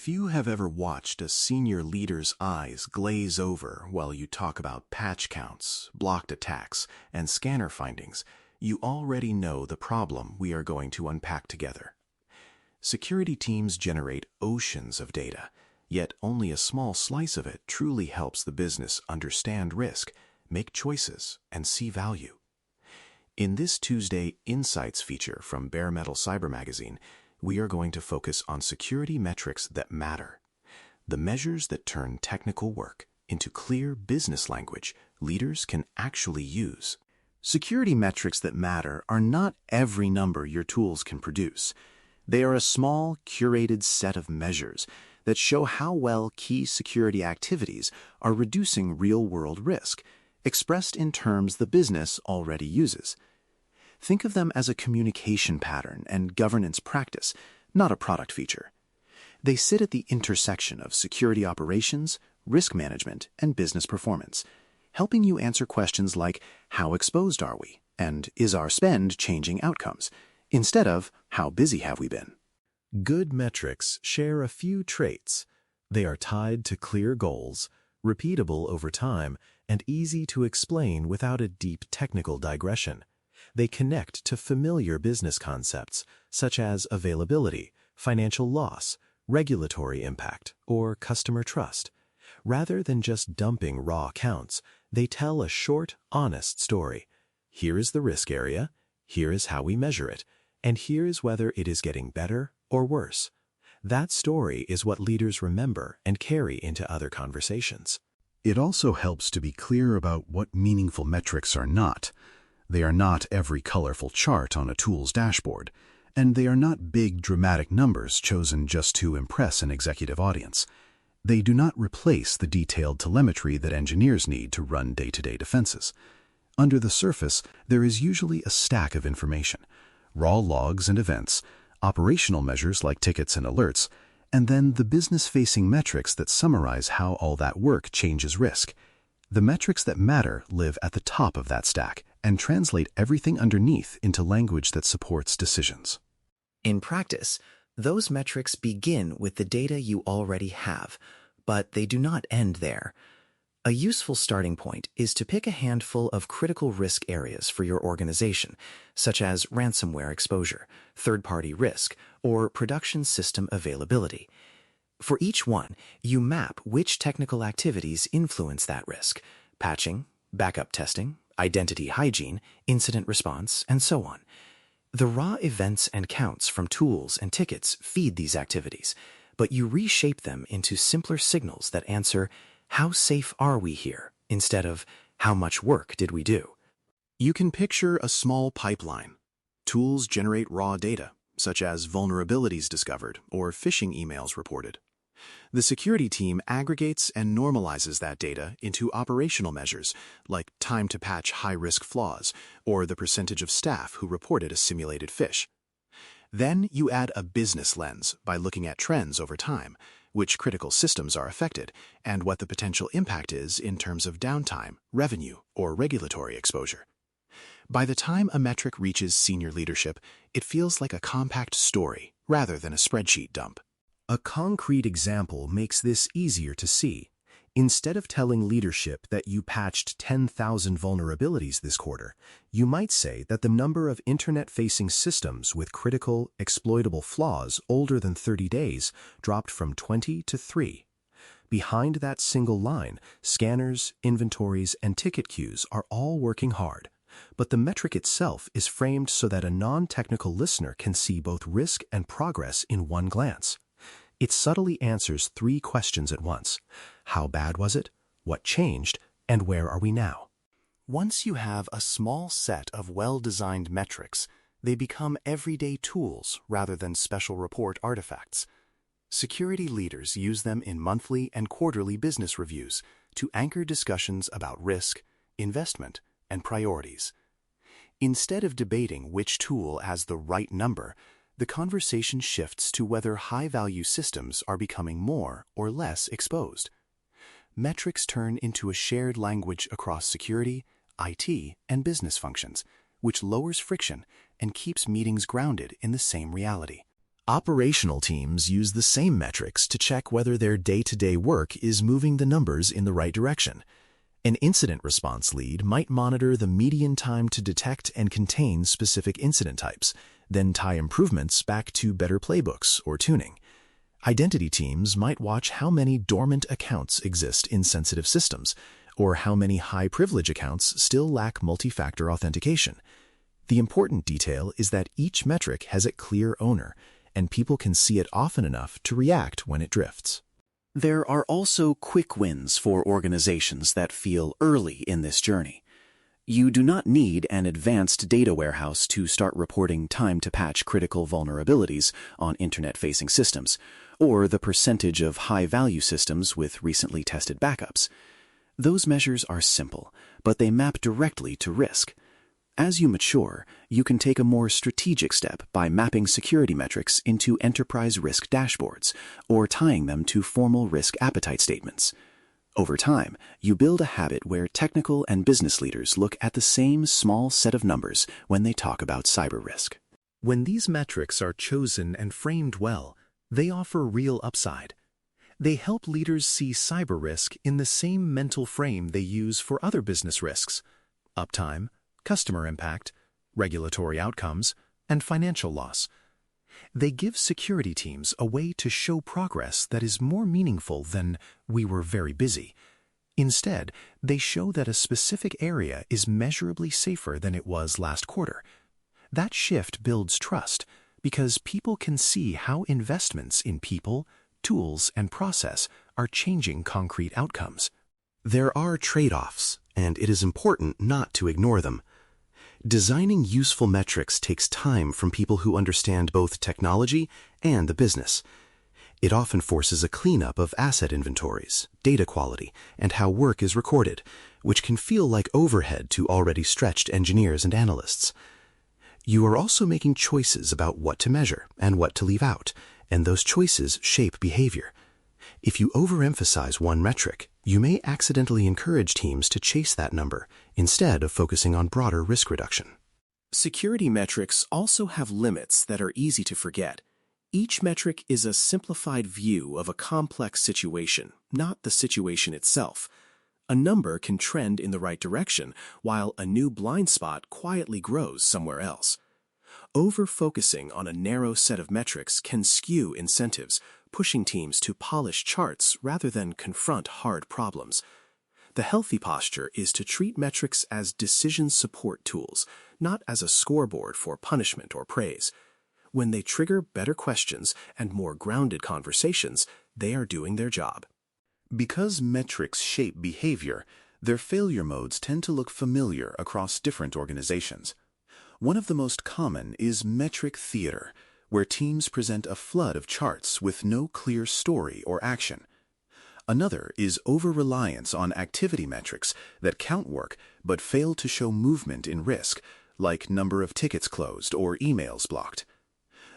If you have ever watched a senior leader's eyes glaze over while you talk about patch counts, blocked attacks, and scanner findings, you already know the problem we are going to unpack together. Security teams generate oceans of data, yet only a small slice of it truly helps the business understand risk, make choices, and see value. In this Tuesday Insights feature from Bare Metal Cyber Magazine, we are going to focus on security metrics that matter, the measures that turn technical work into clear business language leaders can actually use. Security metrics that matter are not every number your tools can produce. They are a small, curated set of measures that show how well key security activities are reducing real-world risk, expressed in terms the business already uses. Think of them as a communication pattern and governance practice, not a product feature. They sit at the intersection of security operations, risk management, and business performance, helping you answer questions like, how exposed are we? And is our spend changing outcomes? Instead of, how busy have we been? Good metrics share a few traits. They are tied to clear goals, repeatable over time, and easy to explain without a deep technical digression. They connect to familiar business concepts such as availability, financial loss, regulatory impact, or customer trust. Rather than just dumping raw counts, they tell a short, honest story. Here is the risk area, here is how we measure it, and here is whether it is getting better or worse. That story is what leaders remember and carry into other conversations. It also helps to be clear about what meaningful metrics are not. They are not every colorful chart on a tool's dashboard, and they are not big dramatic numbers chosen just to impress an executive audience. They do not replace the detailed telemetry that engineers need to run day-to-day defenses. Under the surface, there is usually a stack of information, raw logs and events, operational measures like tickets and alerts, and then the business-facing metrics that summarize how all that work changes risk. The metrics that matter live at the top of that stack and translate everything underneath into language that supports decisions. In practice, those metrics begin with the data you already have, but they do not end there. A useful starting point is to pick a handful of critical risk areas for your organization, such as ransomware exposure, third-party risk, or production system availability. For each one, you map which technical activities influence that risk: patching, backup testing, identity hygiene, incident response, and so on. The raw events and counts from tools and tickets feed these activities, but you reshape them into simpler signals that answer, how safe are we here, instead of, how much work did we do? You can picture a small pipeline. Tools generate raw data, such as vulnerabilities discovered or phishing emails reported. The security team aggregates and normalizes that data into operational measures, like time to patch high-risk flaws, or the percentage of staff who reported a simulated phish. Then you add a business lens by looking at trends over time, which critical systems are affected, and what the potential impact is in terms of downtime, revenue, or regulatory exposure. By the time a metric reaches senior leadership, it feels like a compact story rather than a spreadsheet dump. A concrete example makes this easier to see. Instead of telling leadership that you patched 10,000 vulnerabilities this quarter, you might say that the number of internet-facing systems with critical, exploitable flaws older than 30 days dropped from 20 to 3. Behind that single line, scanners, inventories, and ticket queues are all working hard, but the metric itself is framed so that a non-technical listener can see both risk and progress in one glance. It subtly answers 3 questions at once. How bad was it? What changed? And where are we now? Once you have a small set of well-designed metrics, they become everyday tools rather than special report artifacts. Security leaders use them in monthly and quarterly business reviews to anchor discussions about risk, investment, and priorities. Instead of debating which tool has the right number, the conversation shifts to whether high-value systems are becoming more or less exposed. Metrics turn into a shared language across security, IT, and business functions, which lowers friction and keeps meetings grounded in the same reality. Operational teams use the same metrics to check whether their day-to-day work is moving the numbers in the right direction. An incident response lead might monitor the median time to detect and contain specific incident types, then tie improvements back to better playbooks or tuning. Identity teams might watch how many dormant accounts exist in sensitive systems, or how many high-privilege accounts still lack multi-factor authentication. The important detail is that each metric has a clear owner, and people can see it often enough to react when it drifts. There are also quick wins for organizations that feel early in this journey. You do not need an advanced data warehouse to start reporting time to patch critical vulnerabilities on internet-facing systems, or the percentage of high-value systems with recently tested backups. Those measures are simple, but they map directly to risk. As you mature, you can take a more strategic step by mapping security metrics into enterprise risk dashboards or tying them to formal risk appetite statements. Over time, you build a habit where technical and business leaders look at the same small set of numbers when they talk about cyber risk. When these metrics are chosen and framed well, they offer real upside. They help leaders see cyber risk in the same mental frame they use for other business risks: uptime, customer impact, regulatory outcomes, and financial loss. They give security teams a way to show progress that is more meaningful than "we were very busy." Instead, they show that a specific area is measurably safer than it was last quarter. That shift builds trust because people can see how investments in people, tools, and process are changing concrete outcomes. There are trade-offs, and it is important not to ignore them. Designing useful metrics takes time from people who understand both technology and the business. It often forces a cleanup of asset inventories, data quality, and how work is recorded, which can feel like overhead to already stretched engineers and analysts. You are also making choices about what to measure and what to leave out, and those choices shape behavior. If you overemphasize one metric, you may accidentally encourage teams to chase that number instead of focusing on broader risk reduction. Security metrics also have limits that are easy to forget. Each metric is a simplified view of a complex situation, not the situation itself. A number can trend in the right direction, while a new blind spot quietly grows somewhere else. Over-focusing on a narrow set of metrics can skew incentives, pushing teams to polish charts rather than confront hard problems. The healthy posture is to treat metrics as decision support tools, not as a scoreboard for punishment or praise. When they trigger better questions and more grounded conversations, they are doing their job. Because metrics shape behavior, their failure modes tend to look familiar across different organizations. One of the most common is metric theater, where teams present a flood of charts with no clear story or action. Another is over-reliance on activity metrics that count work but fail to show movement in risk, like number of tickets closed or emails blocked.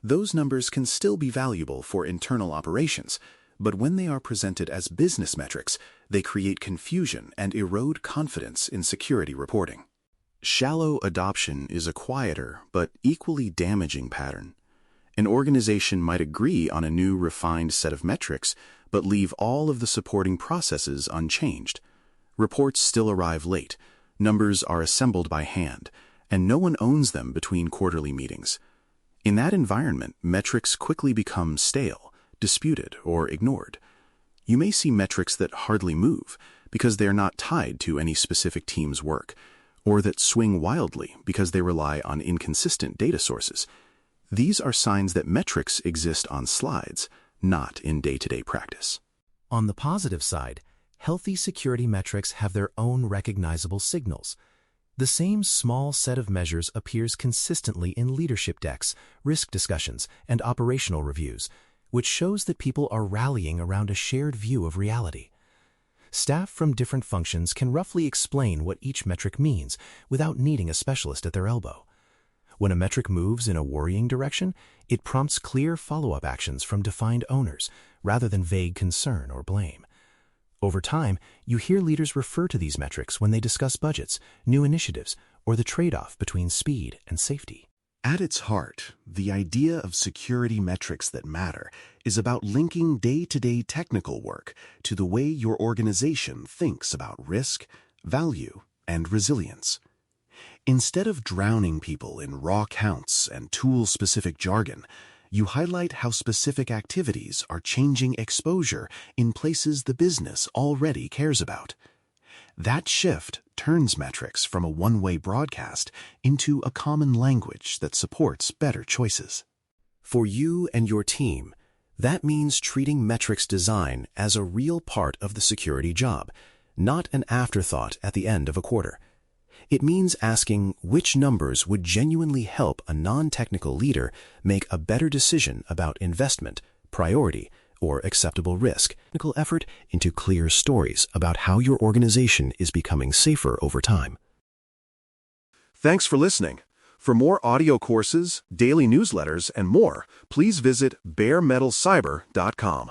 Those numbers can still be valuable for internal operations, but when they are presented as business metrics, they create confusion and erode confidence in security reporting. Shallow adoption is a quieter but equally damaging pattern. An organization might agree on a new refined set of metrics, but leave all of the supporting processes unchanged. Reports still arrive late, numbers are assembled by hand, and no one owns them between quarterly meetings. In that environment, metrics quickly become stale, disputed, or ignored. You may see metrics that hardly move because they are not tied to any specific team's work, or that swing wildly because they rely on inconsistent data sources. These are signs that metrics exist on slides, not in day-to-day practice. On the positive side, healthy security metrics have their own recognizable signals. The same small set of measures appears consistently in leadership decks, risk discussions, and operational reviews, which shows that people are rallying around a shared view of reality. Staff from different functions can roughly explain what each metric means without needing a specialist at their elbow. When a metric moves in a worrying direction, it prompts clear follow-up actions from defined owners rather than vague concern or blame. Over time, you hear leaders refer to these metrics when they discuss budgets, new initiatives, or the trade-off between speed and safety. At its heart, the idea of security metrics that matter is about linking day-to-day technical work to the way your organization thinks about risk, value, and resilience. Instead of drowning people in raw counts and tool-specific jargon, you highlight how specific activities are changing exposure in places the business already cares about. That shift turns metrics from a one-way broadcast into a common language that supports better choices. For you and your team, that means treating metrics design as a real part of the security job, not an afterthought at the end of a quarter. It means asking which numbers would genuinely help a non-technical leader make a better decision about investment, priority, or acceptable risk, technical effort into clear stories about how your organization is becoming safer over time. Thanks for listening. For more audio courses, daily newsletters, and more, please visit baremetalcyber.com.